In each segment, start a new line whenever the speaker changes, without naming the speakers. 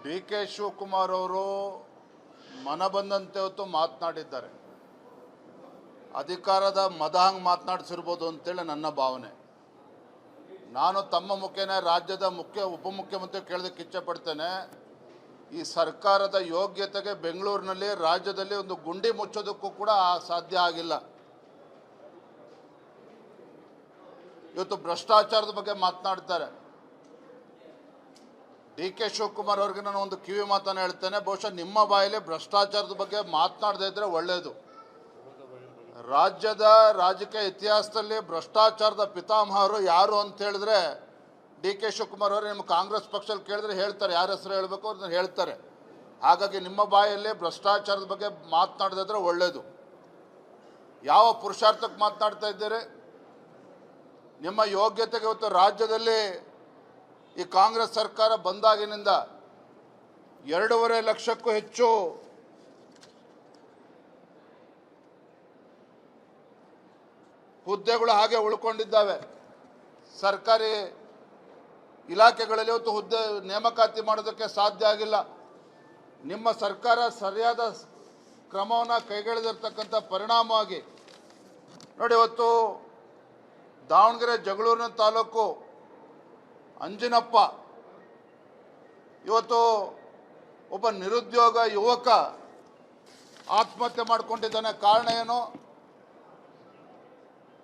D K Shivakumar ಅವರು ಮನ ಬಂದಂತೆ ಹೊತ್ತು ಮಾತನಾಡಿದ್ದಾರೆ. ಅಧಿಕಾರದ ಮದ ಹಂಗೆ ಮಾತನಾಡಿಸಿರ್ಬೋದು ಅಂತೇಳಿ ನನ್ನ ಭಾವನೆ. ನಾನು ತಮ್ಮ ಮುಖೇನ ರಾಜ್ಯದ ಉಪಮುಖ್ಯಮಂತ್ರಿ ಕೇಳೋದಕ್ಕೆ ಇಚ್ಛೆಪಡ್ತೇನೆ. ಈ ಸರ್ಕಾರದ ಯೋಗ್ಯತೆಗೆ ಬೆಂಗಳೂರಿನಲ್ಲಿ ರಾಜ್ಯದಲ್ಲಿ ಒಂದು ಗುಂಡಿ ಮುಚ್ಚೋದಕ್ಕೂ ಕೂಡ ಸಾಧ್ಯ ಆಗಿಲ್ಲ. ಇವತ್ತು ಭ್ರಷ್ಟಾಚಾರದ ಬಗ್ಗೆ ಮಾತನಾಡ್ತಾರೆ. ಡಿ ಕೆ ಶಿವಕುಮಾರ್ ಅವರಿಗೆ ನಾನು ಒಂದು ಕಿವಿ ಮಾತನ್ನು ಹೇಳ್ತೇನೆ, ಬಹುಶಃ ನಿಮ್ಮ ಬಾಯಲ್ಲಿ ಭ್ರಷ್ಟಾಚಾರದ ಬಗ್ಗೆ ಮಾತನಾಡದೇ ಇದ್ರೆ ಒಳ್ಳೆಯದು. ರಾಜ್ಯದ ರಾಜಕೀಯ ಇತಿಹಾಸದಲ್ಲಿ ಭ್ರಷ್ಟಾಚಾರದ ಪಿತಾಮಹರು ಯಾರು ಅಂತ ಹೇಳಿದ್ರೆ ಡಿ ಕೆ ಶಿವಕುಮಾರ್ ಅವರು. ನಿಮ್ಮ ಕಾಂಗ್ರೆಸ್ ಪಕ್ಷದಲ್ಲಿ ಕೇಳಿದ್ರೆ ಹೇಳ್ತಾರೆ, ಯಾರ ಹೆಸರು ಹೇಳಬೇಕು ಅವ್ರನ್ನ ಹೇಳ್ತಾರೆ. ಹಾಗಾಗಿ ನಿಮ್ಮ ಬಾಯಲ್ಲಿ ಭ್ರಷ್ಟಾಚಾರದ ಬಗ್ಗೆ ಮಾತನಾಡದೇ ಇದ್ರೆ ಒಳ್ಳೆಯದು. ಯಾವ ಪುರುಷಾರ್ಥಕ್ಕೆ ಮಾತನಾಡ್ತಾ ಇದ್ದೀರಿ? ನಿಮ್ಮ ಯೋಗ್ಯತೆಗೆ ಇವತ್ತು ರಾಜ್ಯದಲ್ಲಿ ಈ ಕಾಂಗ್ರೆಸ್ ಸರ್ಕಾರ ಬಂದಾಗಿನಿಂದ 2.5 ಲಕ್ಷಕ್ಕೂ ಹೆಚ್ಚು ಹುದ್ದೆಗಳು ಹಾಗೆ ಉಳ್ಕೊಂಡಿದ್ದಾವೆ. ಸರ್ಕಾರಿ ಇಲಾಖೆಗಳಲ್ಲಿ ಇವತ್ತು ಹುದ್ದೆ ನೇಮಕಾತಿ ಮಾಡೋದಕ್ಕೆ ಸಾಧ್ಯ ಆಗಿಲ್ಲ. ನಿಮ್ಮ ಸರ್ಕಾರ ಸರಿಯಾದ ಕ್ರಮವನ್ನು ಕೈಗೊಳ್ಳದಿರ್ತಕ್ಕಂಥ ಪರಿಣಾಮವಾಗಿ ನೋಡಿ, ಇವತ್ತು ದಾವಣಗೆರೆ ಜಗಳೂರಿನ ತಾಲೂಕು ಅಂಜಿನಪ್ಪ ಇವತ್ತು ಒಬ್ಬ ನಿರುದ್ಯೋಗ ಯುವಕ ಆತ್ಮಹತ್ಯೆ ಮಾಡಿಕೊಂಡಿದ್ದಾನೆ. ಕಾರಣ ಏನು?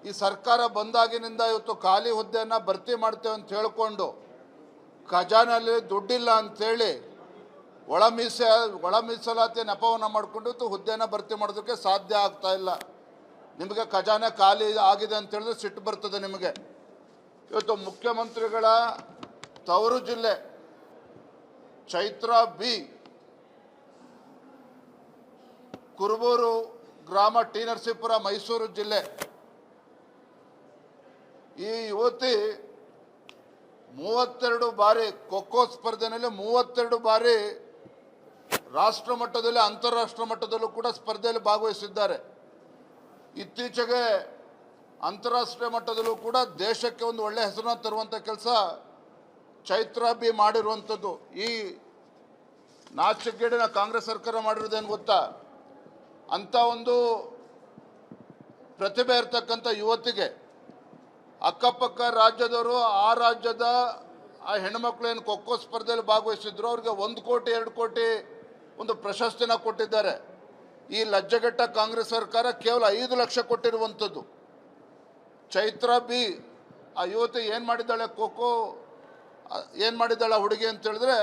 ಈ ಸರ್ಕಾರ ಬಂದಾಗಿನಿಂದ ಇವತ್ತು ಖಾಲಿ ಹುದ್ದೆಯನ್ನು ಭರ್ತಿ ಮಾಡ್ತೇವೆ ಅಂತ ಹೇಳಿಕೊಂಡು ಖಜಾನೆಯಲ್ಲಿ ದುಡ್ಡಿಲ್ಲ ಅಂಥೇಳಿ ಒಳ ಮೀಸಲಾತಿ ನೆಪವನ್ನು ಮಾಡಿಕೊಂಡು ಇವತ್ತು ಹುದ್ದೆನ ಭರ್ತಿ ಮಾಡೋದಕ್ಕೆ ಸಾಧ್ಯ ಆಗ್ತಾ ಇಲ್ಲ. ನಿಮಗೆ ಖಜಾನೆ ಖಾಲಿ ಆಗಿದೆ ಅಂತ ಹೇಳಿದ್ರೆ ಸಿಟ್ಟು ಬರ್ತದೆ ನಿಮಗೆ. ಇವತ್ತು ಮುಖ್ಯಮಂತ್ರಿಗಳ ತವರು ಜಿಲ್ಲೆ ಚೈತ್ರ ಬಿ, ಕುರುಬೂರು ಗ್ರಾಮ, ಟಿ ನರಸೀಪುರ, ಮೈಸೂರು ಜಿಲ್ಲೆ. ಈ ಯುವತಿ 32 ಬಾರಿ ಖೋಖೋ ಸ್ಪರ್ಧೆಯಲ್ಲಿ 32 ಬಾರಿ ರಾಷ್ಟ್ರ ಮಟ್ಟದಲ್ಲಿ ಅಂತಾರಾಷ್ಟ್ರೀಯ ಮಟ್ಟದಲ್ಲೂ ಕೂಡ ಸ್ಪರ್ಧೆಯಲ್ಲಿ ಭಾಗವಹಿಸಿದ್ದಾರೆ. ಇತ್ತೀಚೆಗೆ ಅಂತಾರಾಷ್ಟ್ರೀಯ ಮಟ್ಟದಲ್ಲೂ ಕೂಡ ದೇಶಕ್ಕೆ ಒಂದು ಒಳ್ಳೆಯ ಹೆಸರನ್ನು ತರುವಂಥ ಕೆಲಸ ಚೈತ್ರ ಬಿ ಮಾಡಿರುವಂಥದ್ದು. ಈ ನಾಚಿಕೆಗೇಡಿನ ಕಾಂಗ್ರೆಸ್ ಸರ್ಕಾರ ಮಾಡಿರೋದೇನು ಗೊತ್ತಾ? ಅಂಥ ಒಂದು ಪ್ರತಿಭೆ ಇರ್ತಕ್ಕಂಥ ಯುವತಿಗೆ ಅಕ್ಕಪಕ್ಕ ರಾಜ್ಯದವರು, ಆ ರಾಜ್ಯದ ಆ ಹೆಣ್ಮಕ್ಳು ಏನು ಖೋಖೋ ಸ್ಪರ್ಧೆಯಲ್ಲಿ ಭಾಗವಹಿಸಿದ್ರು ಅವ್ರಿಗೆ 1 ಕೋಟಿ 2 ಕೋಟಿ ಒಂದು ಪ್ರಶಸ್ತಿನ ಕೊಟ್ಟಿದ್ದಾರೆ. ಈ ಲಜ್ಜೆಗೆಟ್ಟ ಕಾಂಗ್ರೆಸ್ ಸರ್ಕಾರ ಕೇವಲ 5 ಲಕ್ಷ ಕೊಟ್ಟಿರುವಂಥದ್ದು. ಚೈತ್ರ ಬಿ ಆ ಯುವತಿ ಏನು ಮಾಡಿದ್ದಾಳೆ, ಖೋಖೋ ಏನು ಮಾಡಿದ್ದಾಳೆ ಹುಡುಗಿ ಅಂತ ಹೇಳಿದ್ರೆ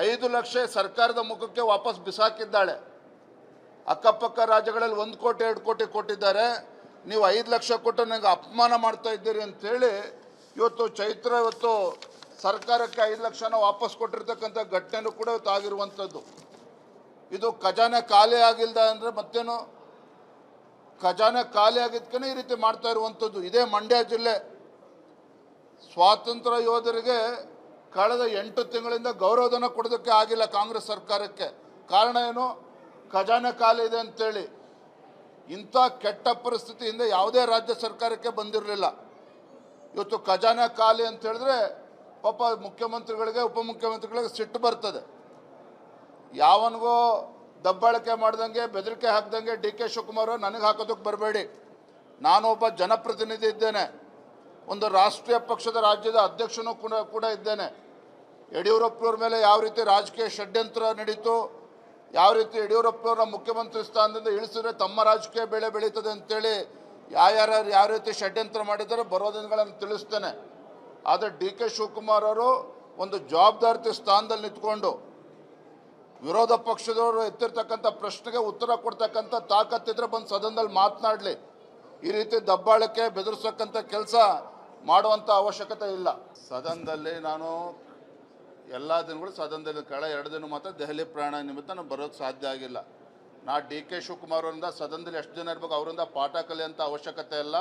5 ಲಕ್ಷ ಸರ್ಕಾರದ ಮುಖಕ್ಕೆ ವಾಪಸ್ ಬಿಸಾಕಿದ್ದಾಳೆ. ಅಕ್ಕಪಕ್ಕ ರಾಜ್ಯಗಳಲ್ಲಿ 1 ಕೋಟಿ 2 ಕೋಟಿ ಕೊಟ್ಟಿದ್ದಾರೆ, ನೀವು 5 ಲಕ್ಷ ಕೊಟ್ಟು ನನಗೆ ಅಪಮಾನ ಮಾಡ್ತಾ ಇದ್ದೀರಿ ಅಂಥೇಳಿ ಇವತ್ತು ಚೈತ್ರ ಇವತ್ತು ಸರ್ಕಾರಕ್ಕೆ 5 ಲಕ್ಷನ ವಾಪಸ್ ಕೊಟ್ಟಿರ್ತಕ್ಕಂಥ ಘಟನೆನೂ ಕೂಡ ಇವತ್ತು ಆಗಿರುವಂಥದ್ದು. ಇದು ಖಜಾನೆ ಖಾಲಿ ಆಗಿಲ್ದ ಅಂದರೆ ಮತ್ತೇನು? ಖಜಾನೆ ಖಾಲಿ ಆಗಿದ್ದಕ್ಕೆ ಈ ರೀತಿ ಮಾಡ್ತಾ ಇರುವಂಥದ್ದು. ಇದೇ ಮಂಡ್ಯ ಜಿಲ್ಲೆ ಸ್ವಾತಂತ್ರ್ಯ ಯೋಧರಿಗೆ ಕಳೆದ 8 ತಿಂಗಳಿಂದ ಗೌರವಧನ ಕೊಡೋದಕ್ಕೆ ಆಗಿಲ್ಲ ಕಾಂಗ್ರೆಸ್ ಸರ್ಕಾರಕ್ಕೆ. ಕಾರಣ ಏನು? ಖಜಾನೆ ಖಾಲಿ ಇದೆ ಅಂತೇಳಿ. ಇಂಥ ಕೆಟ್ಟ ಪರಿಸ್ಥಿತಿಯಿಂದ ಯಾವುದೇ ರಾಜ್ಯ ಸರ್ಕಾರಕ್ಕೆ ಬಂದಿರಲಿಲ್ಲ. ಇವತ್ತು ಖಜಾನೆ ಖಾಲಿ ಅಂತ ಹೇಳಿದ್ರೆ ಪಾಪ ಮುಖ್ಯಮಂತ್ರಿಗಳಿಗೆ, ಉಪಮುಖ್ಯಮಂತ್ರಿಗಳಿಗೆ ಸಿಟ್ಟು ಬರ್ತದೆ. ಯಾವನಿಗೋ ದಬ್ಬಾಳಿಕೆ ಮಾಡ್ದಂಗೆ, ಬೆದರಿಕೆ ಹಾಕ್ದಂಗೆ ಡಿ ಕೆ ಶಿವಕುಮಾರ್ ನನಗೆ ಹಾಕೋದಕ್ಕೆ ಬರಬೇಡಿ. ನಾನು ಒಬ್ಬ ಜನಪ್ರತಿನಿಧಿ ಇದ್ದೇನೆ, ಒಂದು ರಾಷ್ಟ್ರೀಯ ಪಕ್ಷದ ರಾಜ್ಯದ ಅಧ್ಯಕ್ಷನೂ ಕೂಡ ಇದ್ದೇನೆ. ಯಡಿಯೂರಪ್ಪನವ್ರ ಮೇಲೆ ಯಾವ ರೀತಿ ರಾಜಕೀಯ ಷಡ್ಯಂತ್ರ ನಡೀತು, ಯಾವ ರೀತಿ ಯಡಿಯೂರಪ್ಪನವ್ರ ಮುಖ್ಯಮಂತ್ರಿ ಸ್ಥಾನದಿಂದ ಇಳಿಸಿದ್ರೆ ತಮ್ಮ ರಾಜಕೀಯ ಬೆಳೆ ಬೆಳೀತದೆ ಅಂತೇಳಿ ಯಾರ್ಯಾರು ಯಾವ ರೀತಿ ಷಡ್ಯಂತ್ರ ಮಾಡಿದ್ದಾರೆ ಬರೋ ದಿನಗಳನ್ನು ತಿಳಿಸ್ತೇನೆ. ಆದರೆ ಡಿ ಕೆ ಶಿವಕುಮಾರ್ ಅವರು ಒಂದು ಜವಾಬ್ದಾರಿ ಸ್ಥಾನದಲ್ಲಿ ನಿಂತ್ಕೊಂಡು ವಿರೋಧ ಪಕ್ಷದವರು ಎತ್ತಿರ್ತಕ್ಕಂಥ ಪ್ರಶ್ನೆಗೆ ಉತ್ತರ ಕೊಡ್ತಕ್ಕಂಥ ತಾಕತ್ತಿದ್ರೆ ಬಂದು ಸದನದಲ್ಲಿ ಮಾತನಾಡಲಿ. ಈ ರೀತಿ ದಬ್ಬಾಳಿಕೆ ಬೆದರಿಸತಕ್ಕಂಥ ಕೆಲಸ ಮಾಡುವಂಥ ಅವಶ್ಯಕತೆ ಇಲ್ಲ. ಸದನದಲ್ಲಿ ನಾನು ಎಲ್ಲ ದಿನಗಳು ಸದನದಲ್ಲಿ ಕಳೆದ 2 ದಿನ ಮಾತ್ರ ದೆಹಲಿ ಪ್ರಯಾಣ ನಿಮಿತ್ತ ನಾನು ಬರೋಕ್ಕೆ ಸಾಧ್ಯ ಆಗಿಲ್ಲ. ನಾ ಡಿ ಕೆ ಶಿವಕುಮಾರ್ ಅವರಿಂದ ಸದನದಲ್ಲಿ ಎಷ್ಟು ಜನ ಇರಬೇಕು ಅವರಿಂದ ಪಾಠ ಕಲಿಯೋಂಥ ಅವಶ್ಯಕತೆ ಇಲ್ಲ.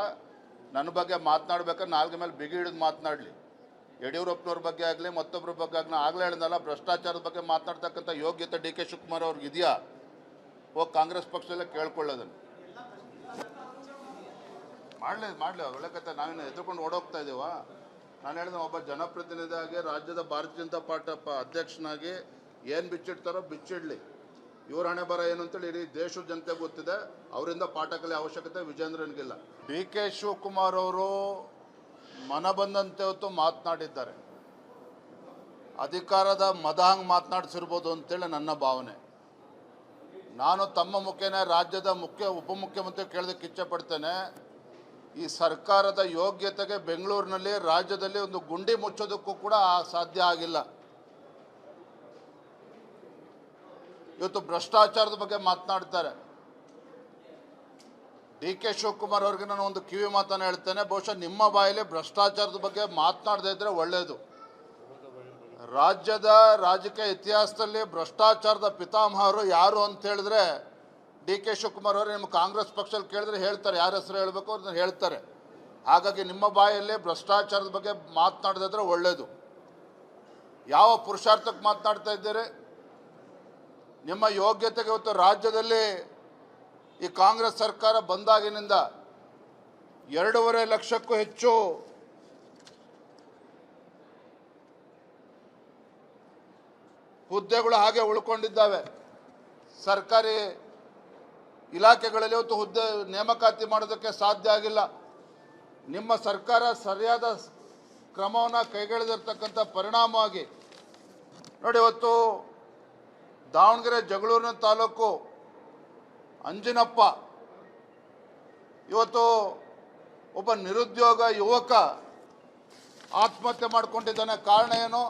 ನನ್ನ ಬಗ್ಗೆ ಮಾತನಾಡ್ಬೇಕಾದ್ರೆ ನಾಲ್ಗೆ ಮೇಲೆ ಬಿಗಿ ಹಿಡಿದು ಮಾತನಾಡಲಿ. ಯಡಿಯೂರಪ್ಪನವ್ರ ಬಗ್ಗೆ ಆಗಲಿ ಮತ್ತೊಬ್ಬರ ಬಗ್ಗೆ ಆಗಲಿ ಆಗಲೇ ಹೇಳಿದ್ನಲ್ಲ, ಭ್ರಷ್ಟಾಚಾರದ ಬಗ್ಗೆ ಮಾತನಾಡ್ತಕ್ಕಂಥ ಯೋಗ್ಯತೆ ಡಿ ಕೆ ಶಿವಕುಮಾರ್ ಅವ್ರಿಗೆ ಇದೆಯಾ? ಹೋಗಿ ಕಾಂಗ್ರೆಸ್ ಪಕ್ಷದಲ್ಲೇ ಕೇಳ್ಕೊಳ್ಳೋದನ್ನು ಮಾಡಲಿ ಒಳ್ಳೆ ಕತೆ. ನಾವೇನು ಎದುರ್ಕೊಂಡು ಓಡೋಗ್ತಾ ಇದ್ದೀವ? ನಾನು ಹೇಳಿದ ಒಬ್ಬ ಜನಪ್ರತಿನಿಧಿಯಾಗಿ, ರಾಜ್ಯದ ಭಾರತೀಯ ಜನತಾ ಪಾರ್ಟಿ ಅಧ್ಯಕ್ಷನಾಗಿ ಏನು ಬಿಚ್ಚಿಡ್ತಾರೋ ಬಿಚ್ಚಿಡಲಿ. ಇವ್ರ ಹಣೆ ಬರ ಏನು ಅಂತೇಳಿ ಇಡೀ ದೇಶದ ಜನತೆ ಗೊತ್ತಿದೆ. ಅವರಿಂದ ಪಾಠ ಕಲಿಯೋ ಅವಶ್ಯಕತೆ ವಿಜೇಂದ್ರನಿಗಿಲ್ಲ. ಡಿ ಕೆ ಶಿವಕುಮಾರ್ ಅವರು ಮನ ಬಂದಂತೆ ಹೊತ್ತು ಮಾತನಾಡಿದ್ದಾರೆ. ಅಧಿಕಾರದ ಮದ ಹಂಗೆ ಮಾತನಾಡಿಸಿರ್ಬೋದು ಅಂತೇಳಿ ನನ್ನ ಭಾವನೆ. ನಾನು ತಮ್ಮ ಮುಖೇನ ರಾಜ್ಯದ ಉಪಮುಖ್ಯಮಂತ್ರಿ ಕೇಳೋದಕ್ಕೆ ಇಚ್ಛೆಪಡ್ತೇನೆ. ಈ ಸರ್ಕಾರದ ಯೋಗ್ಯತೆಗೆ ಬೆಂಗಳೂರಿನಲ್ಲಿ ರಾಜ್ಯದಲ್ಲಿ ಒಂದು ಗುಂಡಿ ಮುಚ್ಚೋದಕ್ಕೂ ಕೂಡ ಸಾಧ್ಯ ಆಗಿಲ್ಲ. ಇವತ್ತು ಭ್ರಷ್ಟಾಚಾರದ ಬಗ್ಗೆ ಮಾತನಾಡ್ತಾರೆ. ಡಿ ಕೆ ಶಿವಕುಮಾರ್ ಅವರಿಗೆ ನಾನು ಒಂದು ಕಿವಿ ಮಾತನ್ನು ಹೇಳ್ತೇನೆ. ಬಹುಶಃ ನಿಮ್ಮ ಬಾಯಲ್ಲಿ ಭ್ರಷ್ಟಾಚಾರದ ಬಗ್ಗೆ ಮಾತನಾಡದೇ ಇದ್ರೆ ಒಳ್ಳೆಯದು. ರಾಜ್ಯದ ರಾಜಕೀಯ ಇತಿಹಾಸದಲ್ಲಿ ಭ್ರಷ್ಟಾಚಾರದ ಪಿತಾಮಹರು ಯಾರು ಅಂತ ಹೇಳಿದ್ರೆ ಡಿ ಕೆ ಶಿವಕುಮಾರ್ ಅವರು. ನಿಮ್ಮ ಕಾಂಗ್ರೆಸ್ ಪಕ್ಷದಲ್ಲಿ ಕೇಳಿದ್ರೆ ಹೇಳ್ತಾರೆ, ಯಾರ ಹೆಸರು ಹೇಳಬೇಕು ಅದನ್ನ ಹೇಳ್ತಾರೆ. ಹಾಗಾಗಿ ನಿಮ್ಮ ಬಾಯಲ್ಲಿ ಭ್ರಷ್ಟಾಚಾರದ ಬಗ್ಗೆ ಮಾತನಾಡದೇ ಇದ್ರೆ ಒಳ್ಳೆಯದು. ಯಾವ ಪುರುಷಾರ್ಥಕ್ಕೆ ಮಾತನಾಡ್ತಾ ಇದ್ದೀರಿ? ನಿಮ್ಮ ಯೋಗ್ಯತೆಗೆ ಇವತ್ತು ರಾಜ್ಯದಲ್ಲಿ ಈ ಕಾಂಗ್ರೆಸ್ ಸರ್ಕಾರ ಬಂದಾಗಿನಿಂದ 2.5 ಲಕ್ಷಕ್ಕೂ ಹೆಚ್ಚು ಹುದ್ದೆಗಳು ಹಾಗೆ ಉಳ್ಕೊಂಡಿದ್ದಾವೆ. ಸರ್ಕಾರಿ ಇಲಾಖೆಗಳಲ್ಲಿ ಇವತ್ತು ಹುದ್ದೆ ನೇಮಕಾತಿ ಮಾಡೋದಕ್ಕೆ ಸಾಧ್ಯ ಆಗಿಲ್ಲ. ನಿಮ್ಮ ಸರ್ಕಾರ ಸರಿಯಾದ ಕ್ರಮವನ್ನು ಕೈಗೊಳ್ಳದಿರ್ತಕ್ಕಂಥ ಪರಿಣಾಮವಾಗಿ ನೋಡಿ, ಇವತ್ತು ದಾವಣಗೆರೆ ಜಗಳೂರಿನ ತಾಲೂಕು ಅಂಜಿನಪ್ಪ ಇವತ್ತು ಒಬ್ಬ ನಿರುದ್ಯೋಗ ಯುವಕ ಆತ್ಮಹತ್ಯೆ ಮಾಡಿಕೊಂಡಿದ್ದಾನೆ. ಕಾರಣ ಏನು?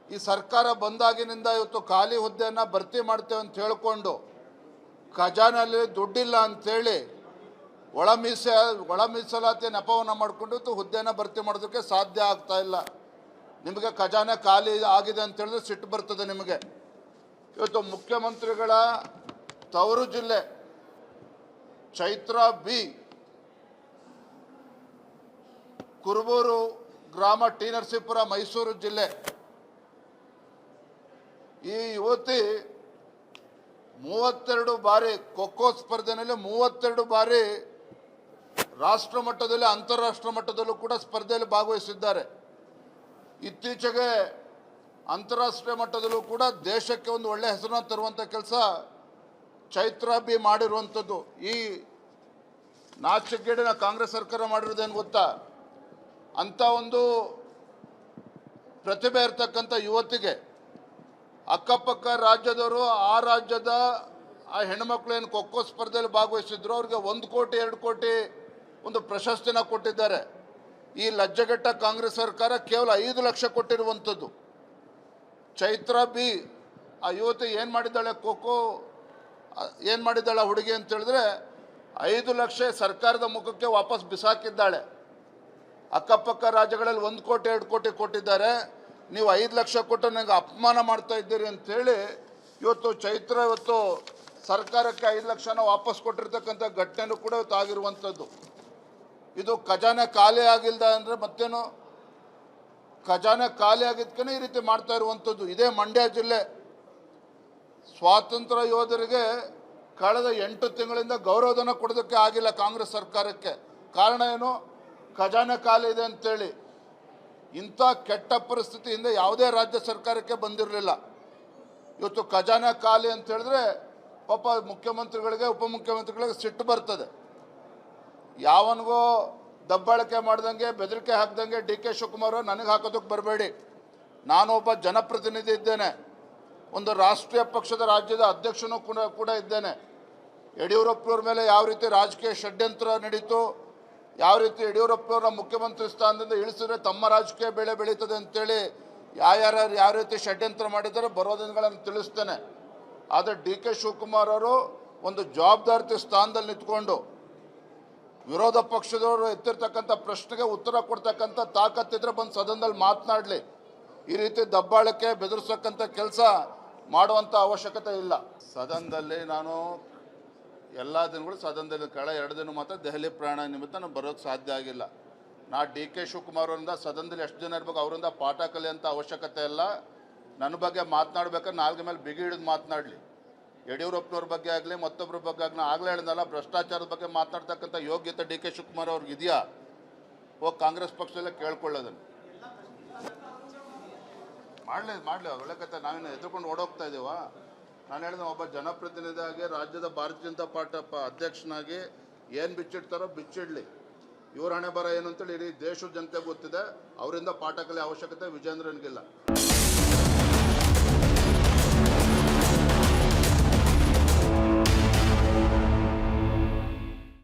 ಈ ಸರ್ಕಾರ ಬಂದಾಗಿನಿಂದ ಇವತ್ತು ಖಾಲಿ ಹುದ್ದೆಯನ್ನು ಭರ್ತಿ ಮಾಡ್ತೇವೆ ಅಂತ ಹೇಳಿಕೊಂಡು ಖಜಾನೆಯಲ್ಲಿ ದುಡ್ಡಿಲ್ಲ ಅಂಥೇಳಿ ಒಳ ಮೀಸಲಾತಿ ನೆಪವನ್ನು ಮಾಡಿಕೊಂಡು ಇವತ್ತು ಹುದ್ದೆಯನ್ನು ಭರ್ತಿ ಮಾಡೋದಕ್ಕೆ ಸಾಧ್ಯ ಆಗ್ತಾ ಇಲ್ಲ. ನಿಮಗೆ ಖಜಾನೆ ಖಾಲಿ ಆಗಿದೆ ಅಂತ ಹೇಳಿದ್ರೆ ಸಿಟ್ಟು ಬರ್ತದೆ ನಿಮಗೆ. ಇವತ್ತು ಮುಖ್ಯಮಂತ್ರಿಗಳ ತವರು ಜಿಲ್ಲೆ ಚೈತ್ರ ಬಿ, ಕುರುಬೂರು ಗ್ರಾಮ, ಟಿ ನರಸೀಪುರ, ಮೈಸೂರು ಜಿಲ್ಲೆ. ಈ ಯುವತಿ 32 ಬಾರಿ ಖೋಖೋ ಸ್ಪರ್ಧೆಯಲ್ಲಿ 32 ಬಾರಿ ರಾಷ್ಟ್ರ ಮಟ್ಟದಲ್ಲಿ ಅಂತಾರಾಷ್ಟ್ರೀಯ ಮಟ್ಟದಲ್ಲೂ ಕೂಡ ಸ್ಪರ್ಧೆಯಲ್ಲಿ ಭಾಗವಹಿಸಿದ್ದಾರೆ. ಇತ್ತೀಚೆಗೆ ಅಂತಾರಾಷ್ಟ್ರೀಯ ಮಟ್ಟದಲ್ಲೂ ಕೂಡ ದೇಶಕ್ಕೆ ಒಂದು ಒಳ್ಳೆಯ ಹೆಸರನ್ನು ತರುವಂಥ ಕೆಲಸ ಚೈತ್ರ ಬಿ ಮಾಡಿರುವಂಥದ್ದು. ಈ ನಾಚಿಕೆಗೇಡಿನ ಕಾಂಗ್ರೆಸ್ ಸರ್ಕಾರ ಮಾಡಿರೋದೇನು ಗೊತ್ತಾ? ಅಂಥ ಒಂದು ಪ್ರತಿಭೆ ಇರ್ತಕ್ಕಂಥ ಯುವತಿಗೆ ಅಕ್ಕಪಕ್ಕ ರಾಜ್ಯದವರು ಆ ರಾಜ್ಯದ ಆ ಹೆಣ್ಮಕ್ಳು ಏನು ಖೋಖೋ ಸ್ಪರ್ಧೆಯಲ್ಲಿ ಭಾಗವಹಿಸಿದ್ರು ಅವ್ರಿಗೆ 1 ಕೋಟಿ 2 ಕೋಟಿ ಒಂದು ಪ್ರಶಸ್ತಿನ ಕೊಟ್ಟಿದ್ದಾರೆ. ಈ ಲಜ್ಜೆಗೆಟ್ಟ ಕಾಂಗ್ರೆಸ್ ಸರ್ಕಾರ ಕೇವಲ 5 ಲಕ್ಷ ಕೊಟ್ಟಿರುವಂಥದ್ದು. ಚೈತ್ರ ಬಿ ಆ ಯುವತಿ ಏನು ಮಾಡಿದ್ದಾಳೆ, ಖೋಖೋ ಏನು ಮಾಡಿದ್ದಾಳೆ ಹುಡುಗಿ ಅಂತ ಹೇಳಿದ್ರೆ 5 ಲಕ್ಷ ಸರ್ಕಾರದ ಮುಖಕ್ಕೆ ವಾಪಸ್ ಬಿಸಾಕಿದ್ದಾಳೆ. ಅಕ್ಕಪಕ್ಕ ರಾಜ್ಯಗಳಲ್ಲಿ 1 ಕೋಟಿ 2 ಕೋಟಿ ಕೊಟ್ಟಿದ್ದಾರೆ. ನೀವು 5 ಲಕ್ಷ ಕೊಟ್ಟು ನನಗೆ ಅಪಮಾನ ಮಾಡ್ತಾ ಇದ್ದೀರಿ ಅಂಥೇಳಿ ಇವತ್ತು ಚೈತ್ರ ಇವತ್ತು ಸರ್ಕಾರಕ್ಕೆ 5 ಲಕ್ಷನ ವಾಪಸ್ ಕೊಟ್ಟಿರ್ತಕ್ಕಂಥ ಘಟನೆನೂ ಕೂಡ ಇವತ್ತು ಆಗಿರುವಂಥದ್ದು. ಇದು ಖಜಾನೆ ಖಾಲಿ ಆಗಿಲ್ದ ಅಂದರೆ ಮತ್ತೇನು? ಖಜಾನೆ ಖಾಲಿ ಆಗಿದ್ದಕ್ಕೆ ಈ ರೀತಿ ಮಾಡ್ತಾ ಇರುವಂಥದ್ದು. ಇದೇ ಮಂಡ್ಯ ಜಿಲ್ಲೆ ಸ್ವಾತಂತ್ರ್ಯ ಯೋಧರಿಗೆ ಕಳೆದ 8 ತಿಂಗಳಿಂದ ಗೌರವಧನ ಕೊಡೋದಕ್ಕೆ ಆಗಿಲ್ಲ ಕಾಂಗ್ರೆಸ್ ಸರ್ಕಾರಕ್ಕೆ. ಕಾರಣ ಏನು? ಖಜಾನೆ ಖಾಲಿ ಇದೆ ಅಂತೇಳಿ. ಇಂಥ ಕೆಟ್ಟ ಪರಿಸ್ಥಿತಿಯಿಂದ ಯಾವುದೇ ರಾಜ್ಯ ಸರ್ಕಾರಕ್ಕೆ ಬಂದಿರಲಿಲ್ಲ. ಇವತ್ತು ಖಜಾನೆ ಖಾಲಿ ಅಂತ ಹೇಳಿದ್ರೆ ಪಾಪ ಮುಖ್ಯಮಂತ್ರಿಗಳಿಗೆ ಉಪಮುಖ್ಯಮಂತ್ರಿಗಳಿಗೆ ಸಿಟ್ಟು ಬರ್ತದೆ. ಯಾವನಿಗೋ ದಬ್ಬಾಳಿಕೆ ಮಾಡ್ದಂಗೆ ಬೆದರಿಕೆ ಹಾಕ್ದಂಗೆ ಡಿ ಕೆ ಶಿವಕುಮಾರ್ ನನಗೆ ಹಾಕೋದಕ್ಕೆ ಬರಬೇಡಿ. ನಾನು ಒಬ್ಬ ಜನಪ್ರತಿನಿಧಿ ಇದ್ದೇನೆ, ಒಂದು ರಾಷ್ಟ್ರೀಯ ಪಕ್ಷದ ರಾಜ್ಯದ ಅಧ್ಯಕ್ಷನೂ ಕೂಡ ಇದ್ದೇನೆ. ಯಡಿಯೂರಪ್ಪನವ್ರ ಮೇಲೆ ಯಾವ ರೀತಿ ರಾಜಕೀಯ ಷಡ್ಯಂತ್ರ ನಡೀತು, ಯಾವ ರೀತಿ ಯಡಿಯೂರಪ್ಪನವ್ರ ಮುಖ್ಯಮಂತ್ರಿ ಸ್ಥಾನದಿಂದ ಇಳಿಸಿದ್ರೆ ತಮ್ಮ ರಾಜಕೀಯ ಬೆಳೆ ಬೆಳೀತದೆ ಅಂತೇಳಿ ಯಾರ್ಯಾರು ಯಾವ ರೀತಿ ಷಡ್ಯಂತ್ರ ಮಾಡಿದ್ದಾರೆ ಬರೋ ದಿನಗಳನ್ನು ತಿಳಿಸ್ತೇನೆ. ಆದರೆ ಡಿ ಕೆ ಶಿವಕುಮಾರ್ ಅವರು ಒಂದು ಜವಾಬ್ದಾರಿ ಸ್ಥಾನದಲ್ಲಿ ನಿಂತ್ಕೊಂಡು ವಿರೋಧ ಪಕ್ಷದವರು ಎತ್ತಿರ್ತಕ್ಕಂಥ ಪ್ರಶ್ನೆಗೆ ಉತ್ತರ ಕೊಡ್ತಕ್ಕಂಥ ತಾಕತ್ತಿದ್ರೆ ಬಂದು ಸದನದಲ್ಲಿ ಮಾತನಾಡಲಿ. ಈ ರೀತಿ ದಬ್ಬಾಳಿಕೆ ಬೆದರಿಸತಕ್ಕಂಥ ಕೆಲಸ ಮಾಡುವಂಥ ಅವಶ್ಯಕತೆ ಇಲ್ಲ. ಸದನದಲ್ಲಿ ನಾನು ಎಲ್ಲ ದಿನಗಳು ಸದನದಲ್ಲಿ ಕಳೆದ 2 ದಿನ ಮಾತ್ರ ದೆಹಲಿ ಪ್ರಯಾಣ ನಿಮಿತ್ತ ನಾನು ಬರೋಕ್ಕೆ ಸಾಧ್ಯ ಆಗಿಲ್ಲ. ನಾ ಡಿ ಕೆ ಶಿವಕುಮಾರ್ ಅವರಿಂದ ಸದನದಲ್ಲಿ ಎಷ್ಟು ಜನ ಇರಬೇಕು ಅವರಿಂದ ಪಾಠ ಕಲಿಯೋಂಥ ಅವಶ್ಯಕತೆ ಇಲ್ಲ. ನನ್ನ ಬಗ್ಗೆ ಮಾತನಾಡ್ಬೇಕಾದ್ರೆ ನಾಲ್ಗೆ ಮೇಲೆ ಬಿಗಿ ಹಿಡಿದು ಮಾತನಾಡಲಿ. ಯಡಿಯೂರಪ್ಪನವ್ರ ಬಗ್ಗೆ ಆಗಲಿ ಮತ್ತೊಬ್ಬರ ಬಗ್ಗೆ ಆಗಲಿ ಆಗಲೇ ಹೇಳಿದ್ನಲ್ಲ, ಭ್ರಷ್ಟಾಚಾರದ ಬಗ್ಗೆ ಮಾತನಾಡ್ತಕ್ಕಂಥ ಯೋಗ್ಯತೆ ಡಿ ಕೆ ಶಿವಕುಮಾರ್ ಅವ್ರಿಗೆ ಇದೆಯಾ? ಹೋಗಿ ಕಾಂಗ್ರೆಸ್ ಪಕ್ಷದಲ್ಲೇ ಕೇಳ್ಕೊಳ್ಳೋದನ್ನು ಮಾಡಲಿ ಒಳ್ಳೆ ಕತೆ. ನಾವೇನು ಎದುರ್ಕೊಂಡು ಓಡೋಗ್ತಾ ಇದ್ದೀವ? ನಾನು ಹೇಳಿದ ಒಬ್ಬ ಜನಪ್ರತಿನಿಧಿಯಾಗಿ ರಾಜ್ಯದ ಭಾರತೀಯ ಜನತಾ ಪಾರ್ಟಿ ಅಧ್ಯಕ್ಷನಾಗಿ ಏನು ಬಿಚ್ಚಿಡ್ತಾರೋ ಬಿಚ್ಚಿಡಲಿ. ಇವ್ರ ಹಣೆ ಬರ ಏನು ಅಂತೇಳಿ ಇಡೀ ದೇಶದ ಜನತೆ ಗೊತ್ತಿದೆ. ಅವರಿಂದ ಪಾಠ ಕಲಿಯೋ ಅವಶ್ಯಕತೆ ವಿಜೇಂದ್ರನಿಗಿಲ್ಲ.